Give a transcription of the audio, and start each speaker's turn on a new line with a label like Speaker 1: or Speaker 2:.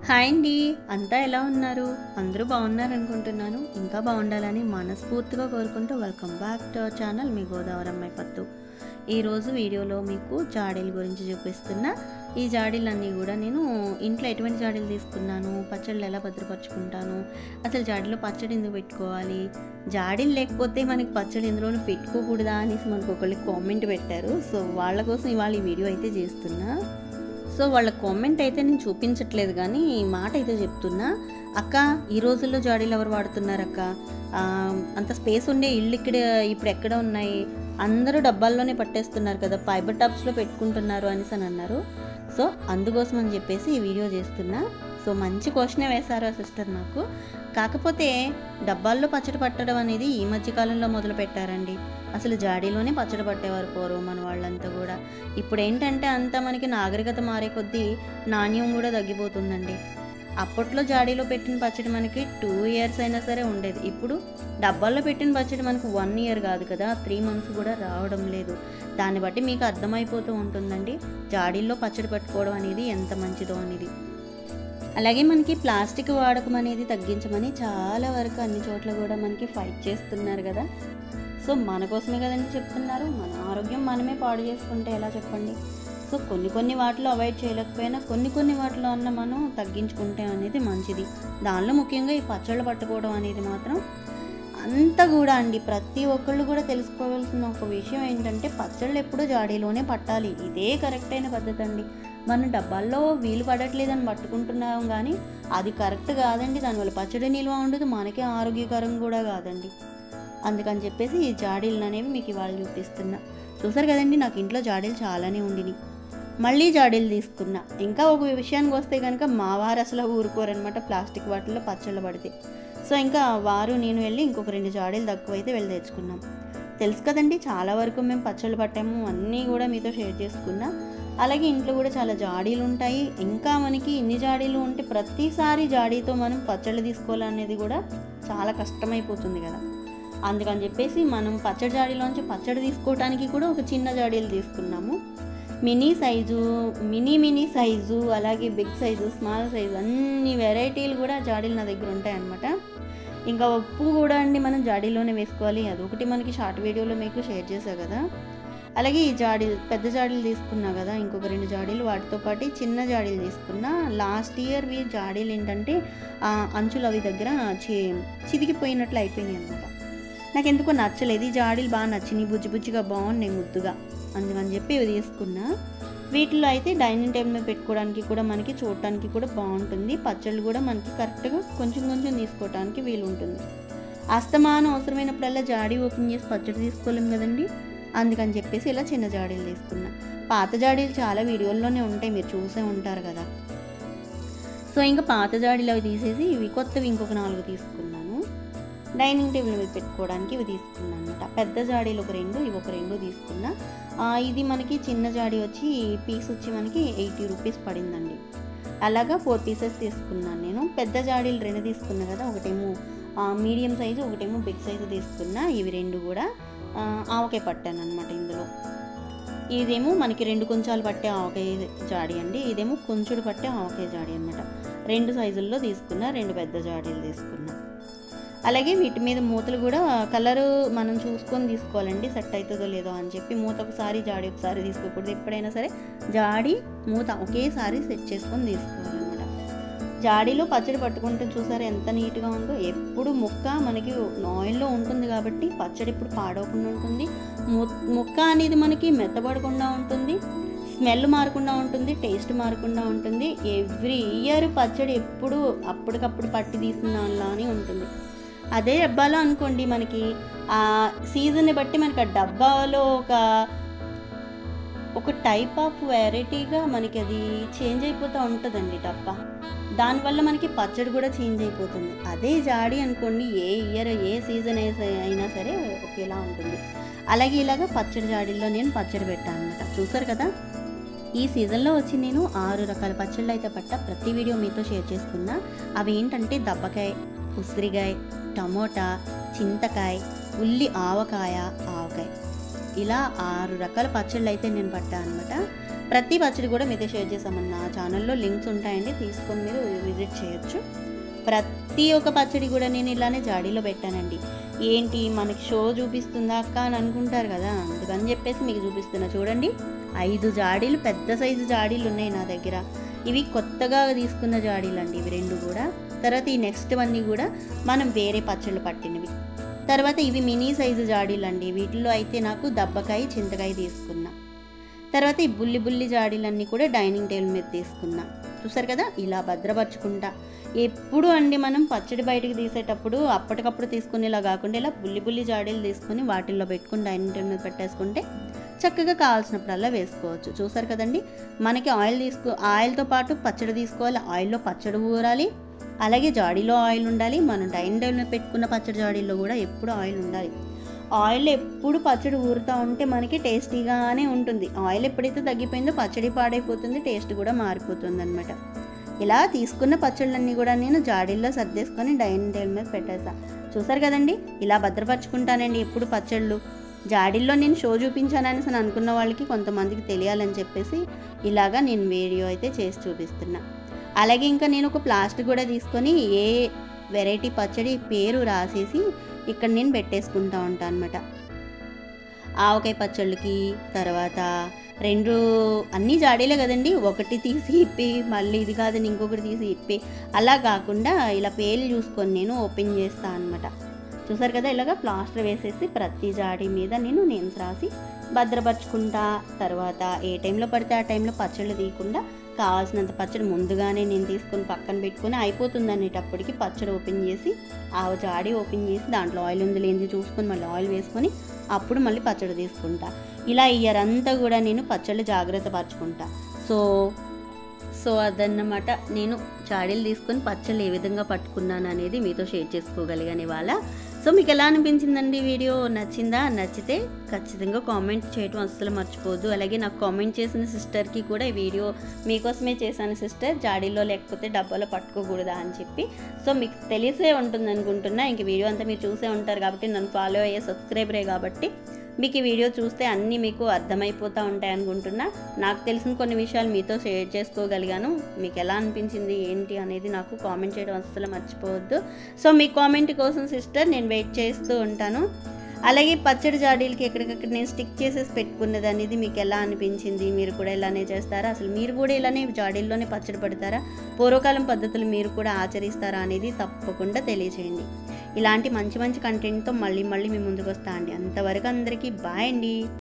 Speaker 1: Hi అండి. అంతా ఎలా ఉన్నారు? అందరూ బాగున్నారనుకుంటున్నాను. ఇంకా బాగుండాలని మనస్ఫూర్తిగా కోరుకుంటూ welcome back to our channel మీ గోదావరి అమ్మాయి పత్తు. ఈరోజు వీడియోలో మీకు జాడీల గురించి చూపిస్తున్నా. ఈ జాడీలన్నీ కూడా నేను ఇంట్లో ఎటువంటి జాడీలు తీసుకున్నాను, పచ్చళ్ళు ఎలా భద్రపరుచుకుంటాను, అసలు జాడీలో పచ్చడి ఎందుకు పెట్టుకోవాలి, జాడీలు లేకపోతే మనకి పచ్చడి ఎందులోనూ పెట్టుకోకూడదా అనేసి మనకు ఒకళ్ళు కామెంట్ పెట్టారు. సో వాళ్ళ కోసం ఇవాళ ఈ వీడియో అయితే చేస్తున్నా. సో వాళ్ళ కామెంట్ అయితే నేను చూపించట్లేదు, కానీ ఈ మాట అయితే చెప్తున్నా. అక్క, ఈ రోజుల్లో జాడీలు ఎవరు వాడుతున్నారు అక్క? అంత స్పేస్ ఉండే ఇల్లు ఇప్పుడు ఎక్కడ ఉన్నాయి? అందరూ డబ్బాల్లోనే పట్టేస్తున్నారు కదా, ఫైబర్ టబ్స్లో పెట్టుకుంటున్నారు అనేసి అని అన్నారు. సో అందుకోసం అని చెప్పేసి ఈ వీడియో చేస్తున్నా. సో మంచి క్వశ్చనే వేశారు ఆ సిస్టర్ నాకు. కాకపోతే డబ్బాల్లో పచ్చడి పట్టడం అనేది ఈ మధ్యకాలంలో మొదలు పెట్టారండి. అసలు జాడీలోనే పచ్చడి పట్టేవారు పూర్వం మన వాళ్ళంతా కూడా. ఇప్పుడు ఏంటంటే అంతా మనకి నాగరికత మారే కొద్దీ నాణ్యం కూడా తగ్గిపోతుందండి. అప్పట్లో జాడీలో పెట్టిన పచ్చడి మనకి 2 years అయినా సరే ఉండేది. ఇప్పుడు డబ్బాల్లో పెట్టిన పచ్చడి మనకు 1 year కాదు కదా, 3 months కూడా రావడం లేదు. దాన్ని బట్టి మీకు అర్థమైపోతూ ఉంటుందండి జాడీల్లో పచ్చడి పట్టుకోవడం అనేది ఎంత మంచిదో అనేది. అలాగే మనకి ప్లాస్టిక్ వాడకం అనేది తగ్గించమని చాలా వరకు అన్ని చోట్ల కూడా మనకి ఫైట్ చేస్తున్నారు కదా. సో మన కోసమే కదండి చెప్తున్నారు. మన ఆరోగ్యం మనమే పాడు చేసుకుంటే ఎలా చెప్పండి. సో కొన్ని వాటిలో అవాయిడ్ చేయలేకపోయినా కొన్ని వాటిలో అన్న మనం తగ్గించుకుంటే అనేది మంచిది. దానిలో ముఖ్యంగా ఈ పచ్చళ్ళు పట్టుకోవడం అనేది మాత్రం అంతా కూడా అండి, ప్రతి ఒక్కళ్ళు కూడా తెలుసుకోవాల్సిన ఒక విషయం ఏంటంటే పచ్చళ్ళు ఎప్పుడూ జాడీలోనే పట్టాలి. ఇదే కరెక్ట్ అయిన పద్ధతి అండి. మనం డబ్బాల్లో వీలు పడట్లేదని పట్టుకుంటున్నాం, కానీ అది కరెక్ట్ కాదండి. దానివల్ల పచ్చడి నిల్వ ఉండదు, మనకే ఆరోగ్యకరం కూడా కాదండి. అందుకని చెప్పేసి ఈ జాడీలు అనేవి మీకు ఇవాళ చూపిస్తున్నా. చూసారు కదండి, నాకు ఇంట్లో జాడీలు చాలానే ఉండినాయి. మళ్ళీ జాడీలు తీసుకున్నా. ఇంకా ఒక విషయానికి వస్తే కనుక మా వారు అసలు ఊరుకోరనమాట ప్లాస్టిక్ వాటిల్లో పచ్చళ్ళు పడితే. సో ఇంకా వారు నేను వెళ్ళి ఇంకొక 2 జాడీలు తక్కువైతే వెళ్ళి తెచ్చుకున్నాం. తెలుసు కదండి, చాలా వరకు మేము పచ్చళ్ళు పట్టాము, అన్నీ కూడా మీతో షేర్ చేసుకున్నా. అలాగే ఇంట్లో కూడా చాలా జాడీలు ఉంటాయి. ఇంకా మనకి ఇన్ని జాడీలు ఉంటే ప్రతిసారి జాడీతో మనం పచ్చళ్ళు తీసుకోవాలనేది కూడా చాలా కష్టమైపోతుంది కదా. అందుకని చెప్పేసి మనం పచ్చడి జాడీలోంచి పచ్చడి తీసుకోవడానికి కూడా ఒక చిన్న జాడీలు తీసుకున్నాము. మినీ సైజు, అలాగే బిగ్ సైజు, స్మాల్ సైజు, అన్ని వెరైటీలు కూడా జాడీలు నా దగ్గర ఉంటాయన్నమాట. ఇంకా ఉప్పు కూడా అండి మనం జాడీలోనే వేసుకోవాలి. అదొకటి మనకి షార్ట్ వీడియోలో మీకు షేర్ చేశా కదా. అలాగే ఈ పెద్ద జాడీలు తీసుకున్నా కదా, ఇంకొక 2 జాడీలు వాటితో పాటు చిన్న జాడీలు తీసుకున్నా. లాస్ట్ ఇయర్ జాడీలు ఏంటంటే అంచులు అవి దగ్గర చిదిగిపోయినట్లు అయిపోయినాయి అనమాట. నాకు ఎందుకో నచ్చలేదు. ఈ జాడీలు బాగా నచ్చినాయి, బుజ్జిగా బాగున్నాయి, ముద్దుగా. అందుకని చెప్పి ఇవి తీసుకున్నా. వీటిలో అయితే డైనింగ్ టేబుల్ మీద పెట్టుకోవడానికి కూడా మనకి చూడటానికి కూడా బాగుంటుంది. పచ్చళ్ళు కూడా మనకి కరెక్ట్గా కొంచెం తీసుకోవడానికి వీలుంటుంది. అస్తమానం అవసరమైనప్పుడల్లా జాడీ ఓపెన్ చేసి పచ్చడి తీసుకోలేం కదండి. అందుకని చెప్పేసి ఇలా చిన్న జాడీలు తీసుకున్నా. పాత జాడీలు చాలా వీడియోల్లోనే ఉంటాయి, మీరు చూసే ఉంటారు కదా. సో ఇంకా పాత జాడీలు అవి తీసేసి ఇవి కొత్తవి ఇంకొక 4 తీసుకున్నాను. డైనింగ్ టేబుల్ మీద పెట్టుకోవడానికి ఇవి తీసుకున్నాను అనమాట. పెద్ద జాడీలు ఒక 2, ఇవి ఒక 2 తీసుకున్నా. ఇది మనకి చిన్న జాడీ వచ్చి పీస్ వచ్చి మనకి 80 rupees పడిందండి. అలాగా 4 pieces తీసుకున్నాను నేను. పెద్ద జాడీలు 2 తీసుకున్నా కదా, ఒకటేమో మీడియం సైజు, ఒకటేమో బిగ్ సైజు తీసుకున్నా. ఇవి 2 కూడా ఆవకాయ పట్టాను అనమాట. ఇందులో ఇదేమో మనకి 2 కొంచాలు పట్టే ఆవకాయ జాడీ అండి, ఇదేమో కొంచుడు పట్టే ఆవకాయ జాడీ అనమాట. 2 సైజుల్లో తీసుకున్నా, 2 పెద్ద జాడీలు తీసుకున్నా. అలాగే వీటి మీద మూతలు కూడా కలరు మనం చూసుకొని తీసుకోవాలండి, సెట్ అవుతుందో లేదో అని చెప్పి. మూత ఒకసారి, జాడీ ఒకసారి తీసుకోకూడదు. ఎప్పుడైనా సరే జాడీ మూత ఒకేసారి సెట్ చేసుకొని తీసుకోవాలన్నమాట. జాడీలో పచ్చడి పట్టుకుంటే చూసారు ఎంత నీట్గా ఉందో. ఎప్పుడు ముక్క మనకి ఆయిల్లో ఉంటుంది కాబట్టి పచ్చడి ఇప్పుడు పాడవకుండా ఉంటుంది. ముక్క అనేది మనకి మెత్తబడకుండా ఉంటుంది, స్మెల్ మారకుండా ఉంటుంది, టేస్ట్ మారకుండా ఉంటుంది. ఎవ్రీ ఇయర్ పచ్చడి ఎప్పుడు అప్పటికప్పుడు పట్టి తీసిన దానిలానే ఉంటుంది. అదే డబ్బాలో అనుకోండి, మనకి ఆ సీజన్ని బట్టి మనకి ఆ డబ్బాలో ఒక టైప్ ఆఫ్ వెరైటీగా మనకి అది చేంజ్ అయిపోతూ ఉంటుందండి డబ్బా. దానివల్ల మనకి పచ్చడి కూడా చేంజ్ అయిపోతుంది. అదే జాడీ అనుకోండి, ఏ ఇయర్ ఏ సీజన్ అయినా సరే ఒకేలా ఉంటుంది. అలాగే ఇలాగ పచ్చడి జాడీల్లో నేను పచ్చడి పెట్టాను అనమాట. చూసారు కదా, ఈ సీజన్లో వచ్చి నేను 6 రకాల పచ్చళ్ళు అయితే ప్రతి వీడియో మీతో షేర్ చేసుకున్నా. అవి ఏంటంటే దబ్బకాయ, ఉసిరికాయ, టమోటా, చింతకాయ, ఆవకాయ, ఇలా 6 రకాల పచ్చళ్ళు అయితే నేను పట్టాను అనమాట. ప్రతి పచ్చడి కూడా మీతో షేర్ చేసామన్న నా ఛానల్లో లింక్స్ ఉంటాయండి, తీసుకొని మీరు విజిట్ చేయొచ్చు. ప్రతి ఒక్క పచ్చడి కూడా నేను ఇలానే జాడీలో పెట్టానండి. ఏంటి మనకి షో చూపిస్తుందా అక్క అని అనుకుంటారు కదా, అందుకని చెప్పేసి మీకు చూపిస్తున్నా. చూడండి 5 జాడీలు, పెద్ద సైజు జాడీలు ఉన్నాయి నా దగ్గర. ఇవి కొత్తగా తీసుకున్న జాడీలు అండి ఇవి 2 కూడా. తర్వాత ఈ నెక్స్ట్ అన్నీ కూడా మనం వేరే పచ్చళ్ళు పట్టినవి. తర్వాత ఇవి మినీ సైజు జాడీలు అండి, వీటిల్లో అయితే నాకు దబ్బకాయ, చింతకాయ తీసుకున్నా. తర్వాత ఈ బుల్లి జాడీలన్నీ కూడా డైనింగ్ టేబుల్ మీద తీసుకున్నా. చూసారు కదా, ఇలా భద్రపరచుకుంటా. ఎప్పుడు అండి మనం పచ్చడి బయటకు తీసేటప్పుడు అప్పటికప్పుడు తీసుకునేలా కాకుండా ఇలా బుల్లి జాడీలు తీసుకొని వాటిల్లో పెట్టుకుని డైనింగ్ టేబుల్ మీద పెట్టేసుకుంటే చక్కగా కావాల్సినప్పుడల్లా వేసుకోవచ్చు. చూసారు కదండి, మనకి ఆయిల్తో పాటు పచ్చడి తీసుకోవాలి, ఆయిల్లో పచ్చడి ఊరాలి, అలాగే జాడీలో ఆయిల్ ఉండాలి. మనం డైనింగ్ టేబుల్ మీద పెట్టుకున్న పచ్చడి జాడీల్లో కూడా ఎప్పుడు ఆయిల్ ఉండాలి. ఆయిల్ ఎప్పుడు పచ్చడి ఊరుతూ ఉంటే మనకి టేస్టీగానే ఉంటుంది. ఆయిల్ ఎప్పుడైతే తగ్గిపోయిందో పచ్చడి పాడైపోతుంది, టేస్ట్ కూడా మారిపోతుంది అనమాట. ఇలా తీసుకున్న పచ్చళ్ళన్నీ కూడా నేను జాడీల్లో సర్దేసుకొని డైనింగ్ టేబుల్ మీద పెట్టేసాను. చూసారు కదండి, ఇలా భద్రపరచుకుంటానండి ఎప్పుడు పచ్చళ్ళు. జాడీల్లో నేను షో చూపించానని అనుకున్న వాళ్ళకి కొంతమందికి తెలియాలని చెప్పేసి ఇలాగా నేను వీడియో అయితే చేసి చూపిస్తున్నా. అలాగే ఇంకా నేను ఒక ప్లాస్టిక్ కూడా తీసుకొని ఏ వెరైటీ పచ్చడి పేరు రాసేసి ఇక్కడ నేను పెట్టేసుకుంటూ ఉంటాను అనమాట. ఆవకాయ పచ్చళ్ళకి తర్వాత 2 అన్నీ జాడీలే కదండి, ఒకటి తీసి ఇప్పి మళ్ళీ ఇది కాదని ఇంకొకటి తీసి ఇప్పి అలా కాకుండా ఇలా పేర్లు చూసుకొని నేను ఓపెన్ చేస్తాను అనమాట. చూసారు కదా, ఇలాగ ప్లాస్టర్ వేసేసి ప్రతి జాడీ మీద నేను నేమ్స్ రాసి భద్రపరచుకుంటా. తర్వాత ఏ టైంలో పడితే ఆ టైంలో పచ్చళ్ళు తీయకుండా కావాల్సినంత పచ్చడి ముందుగానే నేను తీసుకొని పక్కన పెట్టుకొని అయిపోతుంది అనేటప్పటికి పచ్చడి ఓపెన్ చేసి ఆ జాడీ ఓపెన్ చేసి దాంట్లో ఆయిల్ ఉంది లేనిది చూసుకొని మళ్ళీ ఆయిల్ వేసుకొని అప్పుడు మళ్ళీ పచ్చడి తీసుకుంటా. ఇలా ఇయర్ అంతా కూడా నేను పచ్చళ్ళు జాగ్రత్త పరచుకుంటా. సో అదన్నమాట, నేను జాడీలు తీసుకొని పచ్చళ్ళు ఏ విధంగా పట్టుకున్నాను అనేది మీతో షేర్ చేసుకోగలిగాను ఇవాళ. సో మీకు ఎలా అనిపించిందండి వీడియో? నచ్చిందా? నచ్చితే ఖచ్చితంగా కామెంట్ చేయడం అస్సలు మర్చిపోవద్దు. అలాగే నాకు కామెంట్ చేసిన సిస్టర్కి కూడా ఈ వీడియో మీకోసమే చేశాను సిస్టర్, జాడీలో లేకపోతే డబ్బాలో పట్టుకోకూడదా అని చెప్పి. సో మీకు తెలిసే ఉంటుంది అనుకుంటున్నా, ఇంక వీడియో అంతా మీరు చూసే ఉంటారు కాబట్టి, నన్ను ఫాలో అయ్యే సబ్స్క్రైబరే కాబట్టి మీకు ఈ వీడియో చూస్తే అన్నీ మీకు అర్థమైపోతూ ఉంటాయి అనుకుంటున్నా. నాకు తెలిసిన కొన్ని విషయాలు మీతో షేర్ చేసుకోగలిగాను. మీకు ఎలా అనిపించింది ఏంటి అనేది నాకు కామెంట్ చేయడం అస్సలు మర్చిపోవద్దు. సో మీ కామెంట్ కోసం సిస్టర్ నేను వెయిట్ చేస్తూ ఉంటాను. అలాగే పచ్చడి జాడీలకి ఎక్కడికక్కడ నేను స్టిక్ చేసేసి పెట్టుకున్నది అనేది మీకు ఎలా అనిపించింది? మీరు కూడా ఇలానే చేస్తారా? అసలు మీరు కూడా ఇలానే జాడీల్లోనే పచ్చడి పడతారా? పూర్వకాలం పద్ధతులు మీరు కూడా ఆచరిస్తారా అనేది తప్పకుండా తెలియజేయండి. ఇలాంటి మంచి కంటెంట్తో మళ్ళీ మీ ముందుకు వస్తా అండి. అంతవరకు అందరికీ బాయ్ అండి.